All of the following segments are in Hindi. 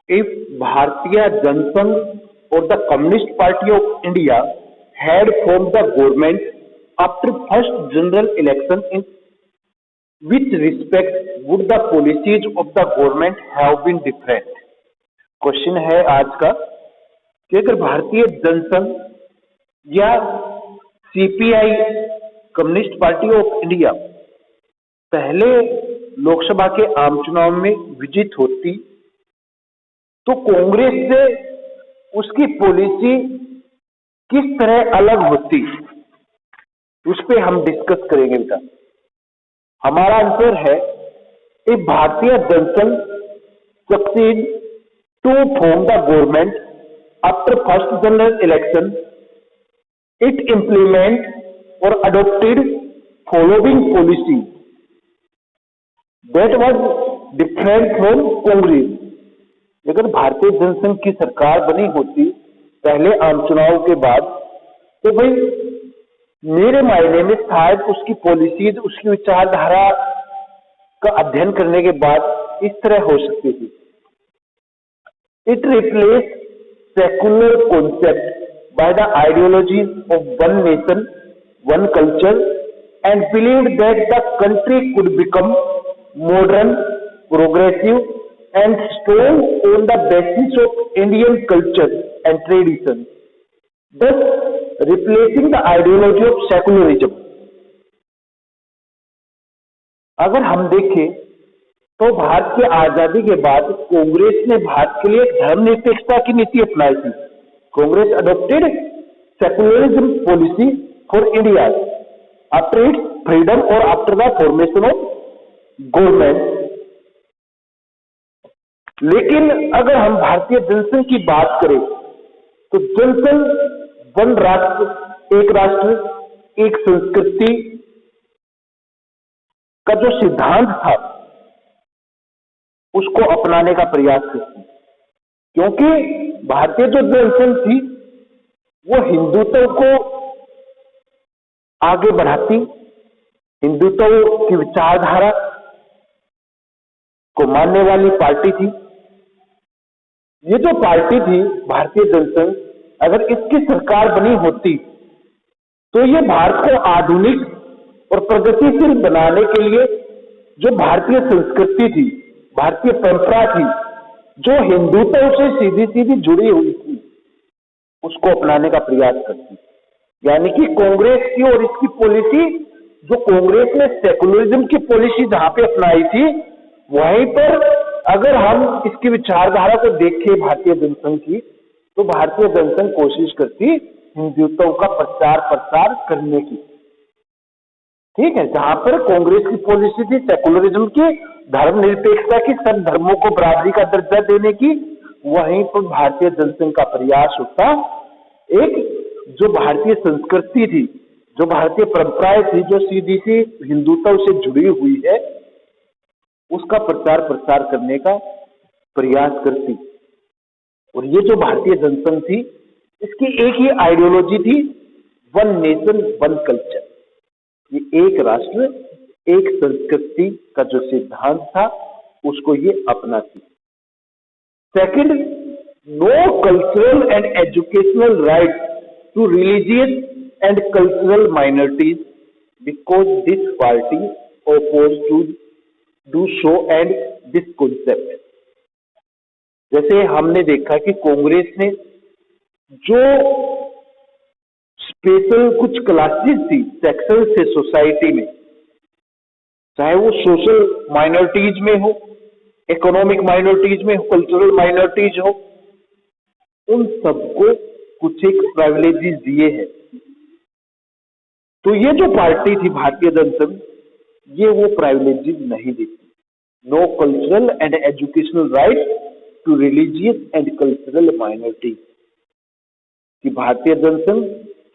if Bharatiya Janasangh or the Communist Party of India had formed the government after first general election, in which respect would the policies of the government have been different? Question है आज का कि अगर भारतीय जनसंघ या CPI communist Party of India पहले लोकसभा के आम चुनाव में विजित होती तो कांग्रेस से उसकी पॉलिसी किस तरह अलग होती, उस पर हम डिस्कस करेंगे बेटा। हमारा आंसर है if भारतीय Jansangh succeed to form the government after first general election, it implement or adopted following policy that was different from Congress। अगर भारतीय जनसंघ की सरकार बनी होती पहले आम चुनाव के बाद तो भाई मेरे मायने में शायद उसकी पॉलिसीज, उसकी विचारधारा का अध्ययन करने के बाद इस तरह हो सकती थी। It replace secular concept by the ideologies of one nation one culture and believed that the country could become modern progressive and strong on the basis of Indian culture and tradition, thus replacing the ideology of secularism। अगर हम देखें तो भारत की आजादी के बाद कांग्रेस ने भारत के लिए धर्मनिरपेक्षता की नीति अपनाई थी। Congress adopted secularism policy for India after its freedom और after the formation of government. लेकिन अगर हम भारतीय जनसंघ की बात करें तो जनसंघ वन राष्ट्र एक राष्ट्र एक संस्कृति का जो सिद्धांत था उसको अपनाने का प्रयास करती, क्योंकि भारतीय जो जनसंघ थी वो हिंदुत्व को आगे बढ़ाती, हिंदुत्व की विचारधारा को मानने वाली पार्टी थी। ये जो पार्टी थी भारतीय जनसंघ, अगर इसकी सरकार बनी होती तो ये भारत को आधुनिक और प्रगतिशील बनाने के लिए जो भारतीय संस्कृति थी, भारतीय परंपरा थी, जो हिंदुत्व से सीधी सीधी जुड़ी हुई थी, उसको अपनाने का प्रयास करती। यानी कि कांग्रेस की और इसकी पॉलिसी, जो कांग्रेस ने सेकुलरिज्म की पॉलिसी जहां पे अपनाई थी, वहीं पर अगर हम इसकी विचारधारा को देखें भारतीय जनसंघ की, तो भारतीय जनसंघ कोशिश करती हिंदुत्व का प्रचार प्रसार करने की। ठीक है, जहां पर कांग्रेस की पॉलिसी थी सेकुलरिज्म की, धर्मनिरपेक्षता की, सब धर्मों को बराबरी का दर्जा देने की, वहीं पर भारतीय जनसंघ का प्रयास होता एक जो भारतीय संस्कृति थी, जो भारतीय परंपराएं थी, जो सीधी सी हिंदुत्व से जुड़ी हुई है, उसका प्रचार प्रसार करने का प्रयास करती। और ये जो भारतीय जनसंघ थी इसकी एक ही आइडियोलॉजी थी, वन नेशन वन कल्चर। ये एक राष्ट्र एक संस्कृति का जो सिद्धांत था उसको ये अपनाती। Second, no cultural and educational right to religious and cultural minorities because this party oppose to do show and this concept. जैसे हमने देखा कि कांग्रेस ने जो स्पेशल कुछ क्लासेस थी, सेक्शन से सोसाइटी में, चाहे वो सोशल माइनॉरिटीज में हो, इकोनॉमिक माइनॉरिटीज में हो, कल्चरल माइनॉरिटीज हो, उन सबको कुछ एक प्रिविलेजेस दिए हैं। तो ये जो पार्टी थी भारतीय जनसंघ, ये वो प्रिविलेजेस नहीं देती। No cultural and educational right to religious and cultural minority, कि भारतीय जनसंघ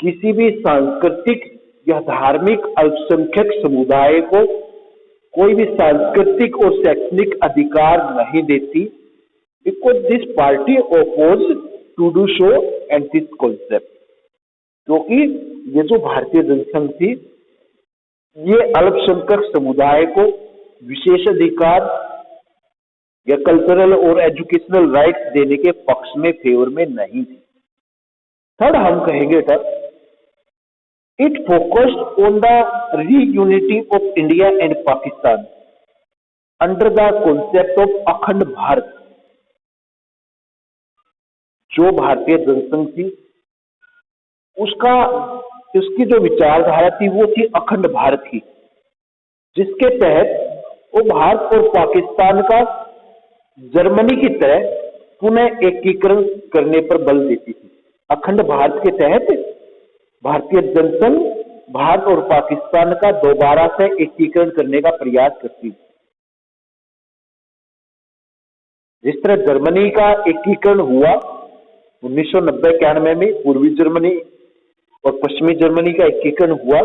किसी भी सांस्कृतिक या धार्मिक अल्पसंख्यक समुदाय को कोई भी सांस्कृतिक और शैक्षणिक अधिकार नहीं देती, because this party oppose to do show and this concept. क्योंकि ये जो भारतीय जनसंघ थी ये अल्पसंख्यक समुदाय को विशेष अधिकार या कल्चरल और एजुकेशनल राइट्स देने के पक्ष में, फेवर में नहीं थी। थर्ड हम कहेंगे sir, it focused on the reunity of India and Pakistan under the concept of Akhand Bharat. जो भारतीय जनसंघ थी उसकी जो विचारधारा थी वो थी अखंड भारत की, जिसके तहत वो भारत और पाकिस्तान का जर्मनी की तरह पुनः एकीकरण करने पर बल देती थी। अखंड भारत के तहत भारतीय जनसंघ भारत और पाकिस्तान का दोबारा से एकीकरण करने का प्रयास करती थी। जिस तरह जर्मनी का एकीकरण हुआ 1990-91 में, पूर्वी जर्मनी और पश्चिमी जर्मनी का एकीकरण हुआ,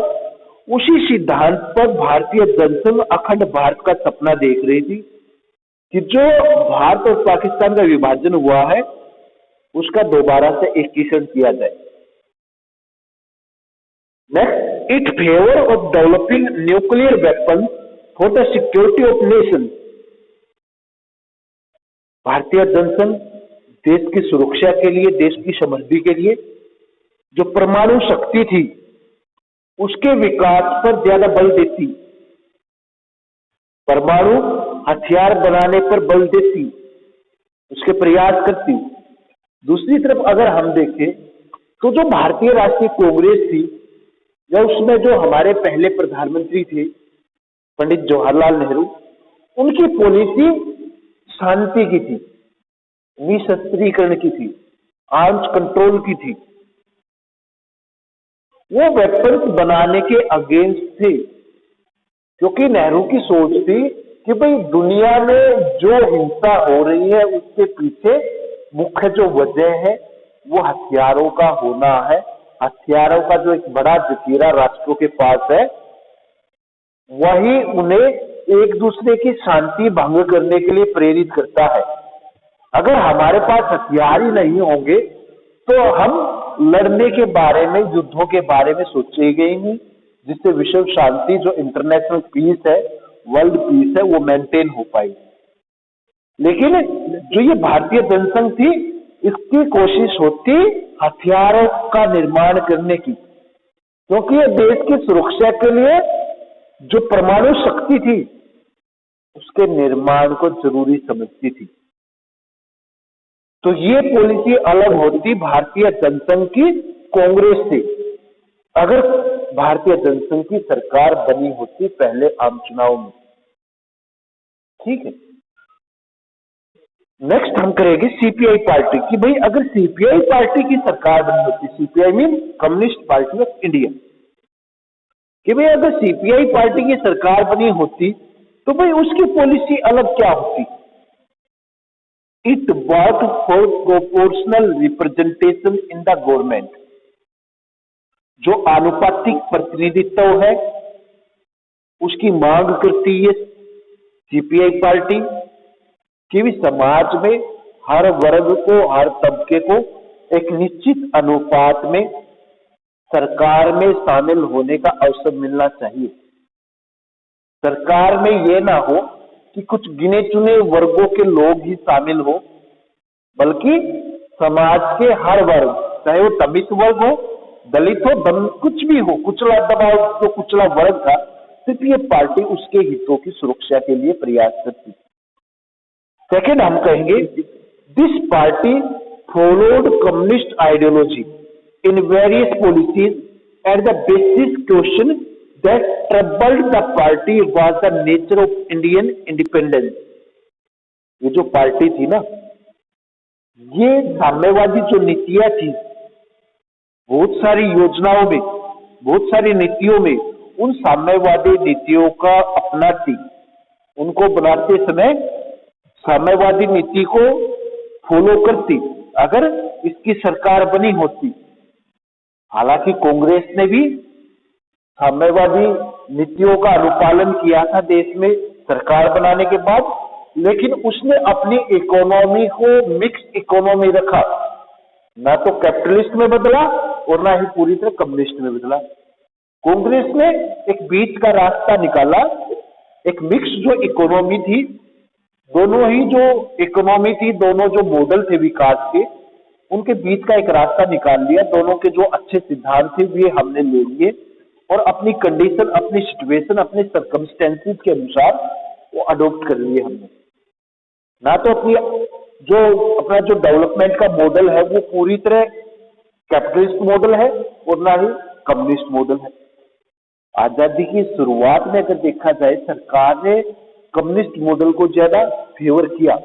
उसी सिद्धांत पर भारतीय जनसंघ अखंड भारत का सपना देख रही थी कि जो भारत और पाकिस्तान का विभाजन हुआ है उसका दोबारा से एकीकरण किया जाए। Next, it favour of developing nuclear weapon for the security of nation. भारतीय जनसंघ देश की सुरक्षा के लिए, देश की समृद्धि के लिए जो परमाणु शक्ति थी उसके विकास पर ज्यादा बल देती, परमाणु हथियार बनाने पर बल देती, उसके प्रयास करती। दूसरी तरफ अगर हम देखें तो जो भारतीय राष्ट्रीय कांग्रेस थी, या उसमें जो हमारे पहले प्रधानमंत्री थे पंडित जवाहरलाल नेहरू, उनकी पॉलिसी शांति की थी, निशस्त्रीकरण की थी, आर्म्स कंट्रोल की थी। वो वेपन्स बनाने के अगेंस्ट थे, क्योंकि नेहरू की सोच थी कि भाई दुनिया में जो हिंसा हो रही है उसके पीछे मुख्य जो वजह है वो हथियारों का होना है। हथियारों का जो एक बड़ा जखीरा राष्ट्रों के पास है, वही उन्हें एक दूसरे की शांति भंग करने के लिए प्रेरित करता है। अगर हमारे पास हथियार ही नहीं होंगे तो हम लड़ने के बारे में, युद्धों के बारे में सोचेंगे ही नहीं, जिससे विश्व शांति, जो इंटरनेशनल पीस है, वर्ल्ड पीस है, वो मेंटेन हो पाई। लेकिन जो ये भारतीय जनसंघ थी, इसकी कोशिश होती हथियारों का निर्माण करने की, क्योंकि ये देश की सुरक्षा के लिए जो परमाणु शक्ति थी उसके निर्माण को जरूरी समझती थी। तो ये पॉलिसी अलग होती भारतीय जनसंघ की कांग्रेस से। अगर भारतीय जनसंघ की सरकार बनी होती पहले आम चुनाव में, ठीक है। नेक्स्ट हम करेंगे सीपीआई पार्टी की। भाई अगर सीपीआई पार्टी की सरकार बनी होती, CPI mean communist Party of India, कि भाई अगर सीपीआई पार्टी की सरकार बनी होती तो भाई उसकी पॉलिसी अलग क्या होती। It work for proportional representation in the government. जो आनुपातिक प्रतिनिधित्व है उसकी मांग करती है सीपीआई पार्टी, कि भी समाज में हर वर्ग को, हर तबके को एक निश्चित अनुपात में सरकार में शामिल होने का अवसर मिलना चाहिए। सरकार में यह ना हो कि कुछ गिने चुने वर्गों के लोग ही शामिल हो, बल्कि समाज के हर वर्ग, चाहे वो दलित वर्ग हो, दलित हो, कुछ भी हो, कुचला दबाव जो कुचला वर्ग था, सिर्फ ये पार्टी उसके हितों की सुरक्षा के लिए प्रयास करती। सेकेंड हम कहेंगे, this party followed communist ideology in various policies at the basis question that troubled the party was the nature of Indian independence। ये जो पार्टी थी ना, ये साम्यवादी जो नीतियां थी, बहुत सारी योजनाओं में, बहुत सारी नीतियों में उन साम्यवादी नीतियों का अपनाती। उनको बनाते समय साम्यवादी नीति को फॉलो करती अगर इसकी सरकार बनी होती। हालांकि कांग्रेस ने भी साम्यवादी नीतियों का अनुपालन किया था देश में सरकार बनाने के बाद, लेकिन उसने अपनी इकोनॉमी को मिक्स इकोनॉमी रखा, ना तो कैपिटलिस्ट में बदला और ना ही पूरी तरह कम्युनिस्ट में बदला। कांग्रेस ने एक बीच का रास्ता निकाला, एक मिक्स जो इकोनॉमी थी, दोनों ही जो इकोनॉमी थी, दोनों जो मॉडल थे विकास के, उनके बीच का एक रास्ता निकाल लिया। दोनों के जो अच्छे सिद्धांत थे वे हमने ले लिए और अपनी कंडीशन, अपनी सिचुएशन, अपने सर्कमस्टेंसेस के अनुसार वो अडॉप्ट कर लिए हमने। ना तो अपना जो डेवलपमेंट का मॉडल है वो पूरी तरह कैपिटलिस्ट मॉडल है और ना ही कम्युनिस्ट मॉडल है। आजादी की शुरुआत में अगर देखा जाए, सरकार ने कम्युनिस्ट मॉडल को ज्यादा फेवर किया,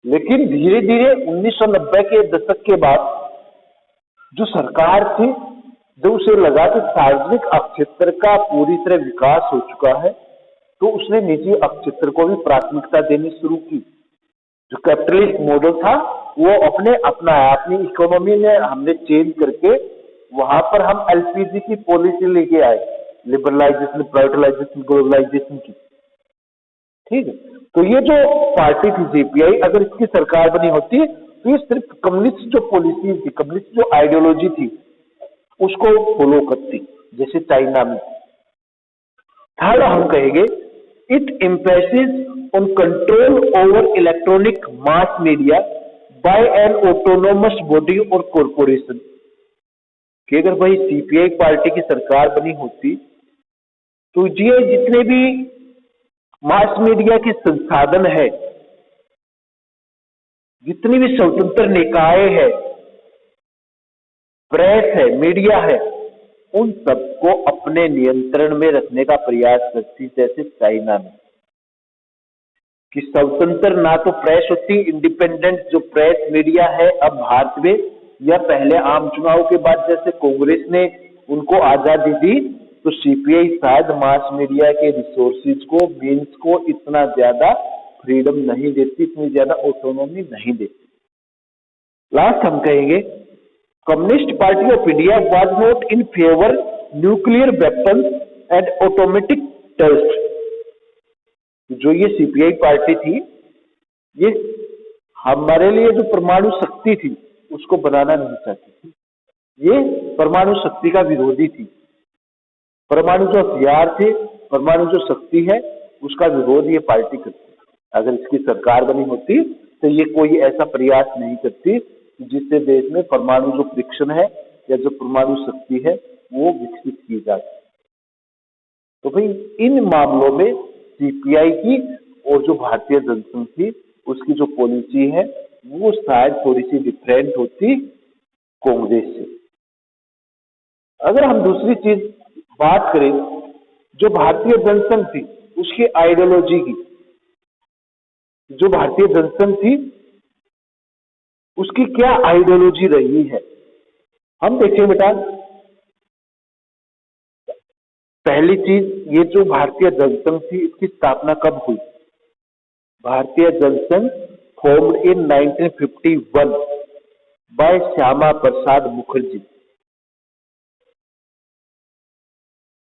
लेकिन धीरे धीरे 1990 के दशक के बाद जो सरकार थी, जब उसे लगा कि सार्वजनिक क्षेत्र का पूरी तरह विकास हो चुका है, तो उसने निजी क्षेत्र को भी प्राथमिकता देनी शुरू की। जो कैपिटलिस्ट मॉडल था वो अपनी इकोनॉमी में हमने चेंज करके वहां पर हम एलपीजी की पॉलिसी लेके आए, लिबरलाइजेशन, प्राइवेटाइजेशन, ग्लोबलाइजेशन की। ठीक है, तो ये जो पार्टी थी जेपीआई, अगर इसकी सरकार बनी होती तो ये सिर्फ कम्युनिस्ट जो पॉलिसी थी, कम्युनिस्ट जो आइडियोलॉजी थी उसको फॉलो करती, जैसे चाइना में। थर्ड हम कहेंगे, it emphasis on control over electronic mass media bye N autonomous body और कॉरपोरेशन। कि अगर भाई सीपीआई पार्टी की सरकार बनी होती तो ये जितने भी मास मीडिया के संसाधन है, जितनी भी स्वतंत्र निकाय है, प्रेस है, मीडिया है, उन सबको अपने नियंत्रण में रखने का प्रयास करती। जैसे चाइना में कि स्वतंत्र ना तो प्रेस होती, इंडिपेंडेंट जो प्रेस मीडिया है अब भारत में, या पहले आम चुनाव के बाद जैसे कांग्रेस ने उनको आजादी दी, तो सीपीआई शायद मास मीडिया के रिसोर्सेज को, मीन्स को इतना ज्यादा फ्रीडम नहीं देती, इतनी ज्यादा ऑटोनॉमी नहीं देती। लास्ट हम कहेंगे, Communist Party of India was not in favour nuclear weapons and automatic test. जो ये सीपीआई पार्टी थी, ये हमारे लिए जो परमाणु शक्ति थी उसको बनाना नहीं चाहती थी। ये परमाणु शक्ति का विरोधी थी। परमाणु जो हथियार थे, परमाणु जो शक्ति है, उसका विरोध ये पार्टी करती। अगर इसकी सरकार बनी होती तो ये कोई ऐसा प्रयास नहीं करती जिससे देश में परमाणु जो परीक्षण है या जो परमाणु शक्ति है वो विकसित की जाए। तो भाई इन मामलों में सीपीआई की और जो भारतीय जनसंघ थी उसकी जो पॉलिसी है वो शायद थोड़ी सी डिफरेंट होती कांग्रेस से। अगर हम दूसरी चीज बात करें, जो भारतीय जनसंघ थी उसकी आइडियोलॉजी की, जो भारतीय जनसंघ थी उसकी क्या आइडियोलॉजी रही है, हम देखें बेटा। पहली चीज, ये जो भारतीय जनसंघ थी इसकी स्थापना कब हुई? Bharatiya Jansangh formed in 1951 by Shyama Prasad Mukherjee.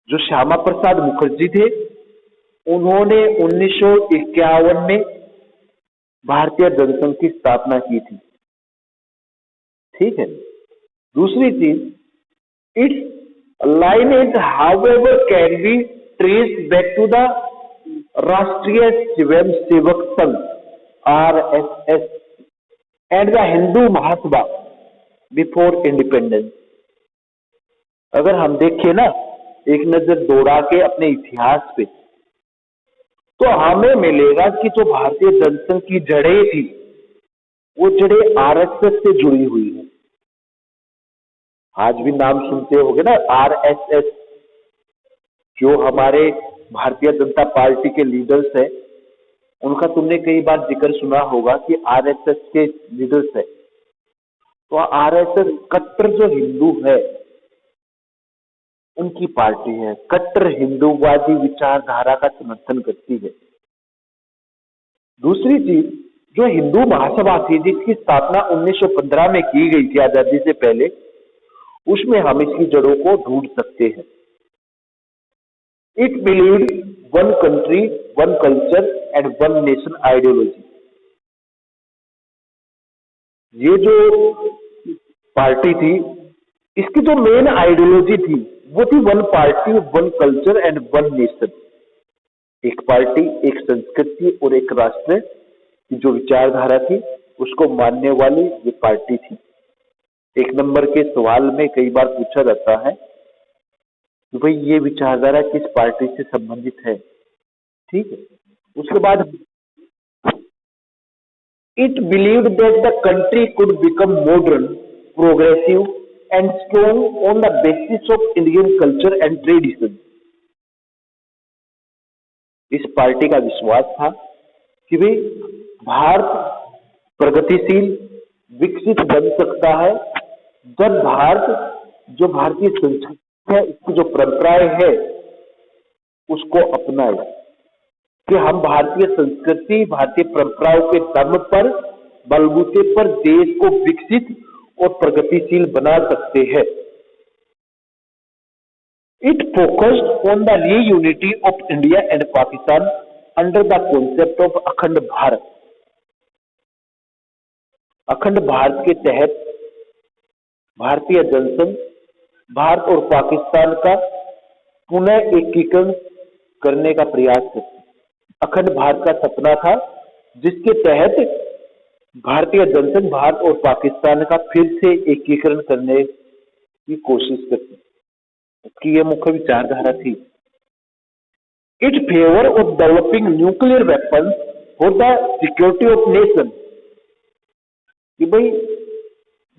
जो श्यामा प्रसाद मुखर्जी थे उन्होंने 1951 में भारतीय जनसंघ की स्थापना की थी। ठीक है। दूसरी चीज, it's lineage however can be traced back to the राष्ट्रीय स्वयं Sevak Sangh RSS and the Hindu Mahasabha before independence. अगर हम देखें ना, एक नजर दौड़ा के अपने इतिहास पे, तो हमें मिलेगा कि जो भारतीय जनसंघ की जड़ें थी वो जड़ें आरएसएस से जुड़ी हुई है। आज भी नाम सुनते होंगे ना आरएसएस, जो हमारे भारतीय जनता पार्टी के लीडर्स हैं, उनका तुमने कई बार जिक्र सुना होगा कि आरएसएस के लीडर्स है। तो आरएसएस कट्टर जो हिंदू है उनकी पार्टी है, कट्टर हिंदूवादी विचारधारा का समर्थन करती है। दूसरी चीज, जो हिंदू महासभा थी जिसकी स्थापना 1915 में की गई थी आजादी से पहले, उसमें हम इसकी जड़ों को ढूंढ सकते हैं। It believed one country, one culture and one nation ideology. ये जो पार्टी थी इसकी जो मेन आइडियोलॉजी थी वो थी one party, one culture and one nation. एक पार्टी, एक संस्कृति और एक राष्ट्र की जो विचारधारा थी उसको मानने वाली ये पार्टी थी। एक नंबर के सवाल में कई बार पूछा जाता है कि भाई ये विचारधारा किस पार्टी से संबंधित है। ठीक है, उसके बाद it believed that the country could become modern, progressive and strong on the basis of Indian culture and tradition. इस पार्टी का विश्वास था कि भाई भारत प्रगतिशील, विकसित बन सकता है जब भारत जो भारतीय संस्कृति है, इसकी जो परंपराएं है उसको अपनाए, कि हम भारतीय संस्कृति, भारतीय परंपराओं के दम पर, बलबूते पर देश को विकसित और प्रगतिशील बना सकते हैं। It focused on the reunity of India and Pakistan under the concept of Akhand Bharat. अखंड भारत के तहत भारतीय जनसंघ भारत और पाकिस्तान का पुनः एकीकरण करने का प्रयास करती। अखंड भारत का सपना था जिसके तहत भारतीय जनसंघ भारत और पाकिस्तान का फिर से एकीकरण करने की कोशिश करती। उसकी यह मुख्य विचारधारा थी। It favour of developing nuclear weapon for the security of nation, कि भाई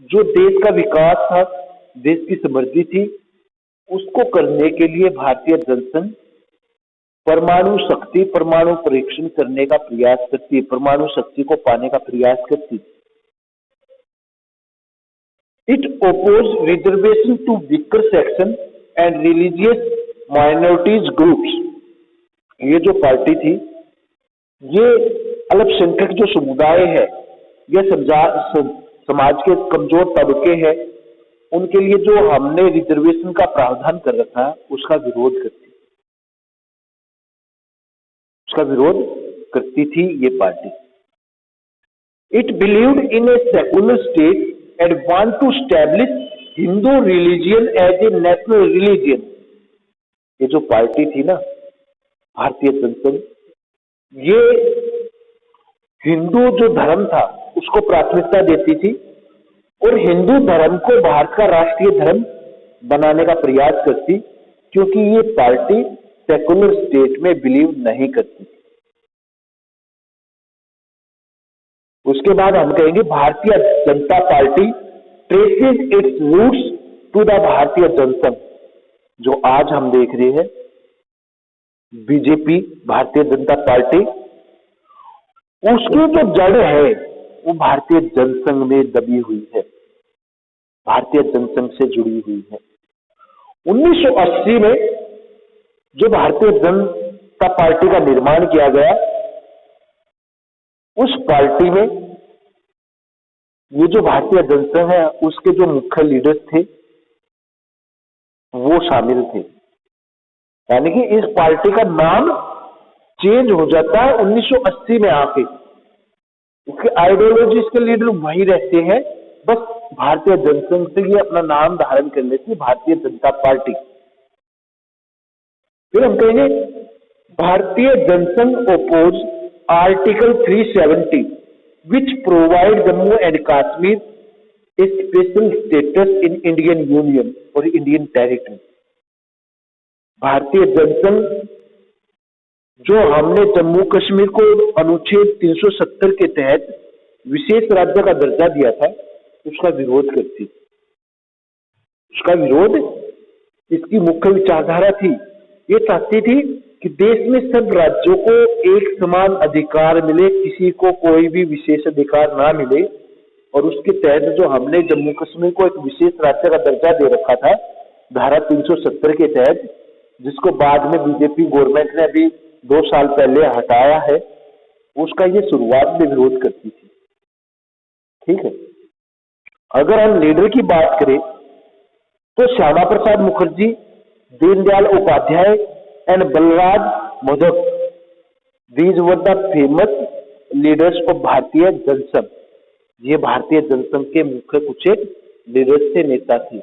जो देश का विकास था, देश की समृद्धि थी, उसको करने के लिए भारतीय जनसंघ परमाणु शक्ति, परमाणु परीक्षण करने का प्रयास करती है, परमाणु शक्ति को पाने का प्रयास करती। It oppose reservation to weaker section and religious minorities groups. ये जो पार्टी थी, ये अल्पसंख्यक जो समुदाय है, ये समाज के कमजोर तबके हैं, उनके लिए जो हमने रिजर्वेशन का प्रावधान कर रखा है उसका विरोध करती, थी ये party. It believed in a secular state and want to establish Hindu religion as a national religion. ये जो पार्टी थी ना, भारतीय जनसंघ, ये हिंदू जो धर्म था उसको प्राथमिकता देती थी और हिंदू धर्म को भारत का राष्ट्रीय धर्म बनाने का प्रयास करती, क्योंकि ये पार्टी सेकुलर स्टेट में बिलीव नहीं करती। उसके बाद हम कहेंगे Bharatiya Janata Party traces its roots to the Bharatiya Jana Sangh. जो आज हम देख रहे हैं बीजेपी, भारतीय जनता पार्टी, उसकी जो जड़ है वो भारतीय जनसंघ में दबी हुई है, भारतीय जनसंघ से जुड़ी हुई है। 1980 में जो भारतीय जनता पार्टी का निर्माण किया गया, उस पार्टी में ये जो भारतीय जनसंघ है उसके जो मुख्य लीडर्स थे वो शामिल थे। यानी कि इस पार्टी का नाम चेंज हो जाता है 1980 में आके। इसके आइडियोलॉजी, इसके लीडर वही रहते हैं, बस भारतीय जनसंघ से ये अपना नाम धारण कर लेती भारतीय जनता पार्टी। फिर हम कहेंगे Bharatiya Jana Sangh oppose article 370 which provide Jammu and Kashmir a special status in Indian Union और इंडियन टेरिटरी। भारतीय जनसंघ जो हमने जम्मू कश्मीर को अनुच्छेद 370 के तहत विशेष राज्य का दर्जा दिया था, उसका विरोध करती। उसका विरोध, इसकी मुख्य विचारधारा थी, ये चाहती थी कि देश में सब राज्यों को एक समान अधिकार मिले, किसी को कोई भी विशेष अधिकार ना मिले। और उसके तहत जो हमने जम्मू कश्मीर को एक विशेष राज्य का दर्जा दे रखा था धारा 370 के तहत, जिसको बाद में बीजेपी गवर्नमेंट ने अभी 2 साल पहले हटाया है, उसका ये शुरुआत में विरोध करती थी। ठीक है, अगर हम लीडर की बात करें तो Shyama Prasad Mukherjee, Deendayal Upadhyaya and Balraj Madhok, these were the famous leaders of Bharatiya Jansangh. ये भारतीय जनसंघ के मुख्य कुछ एक लीडर्स थे, नेता थे।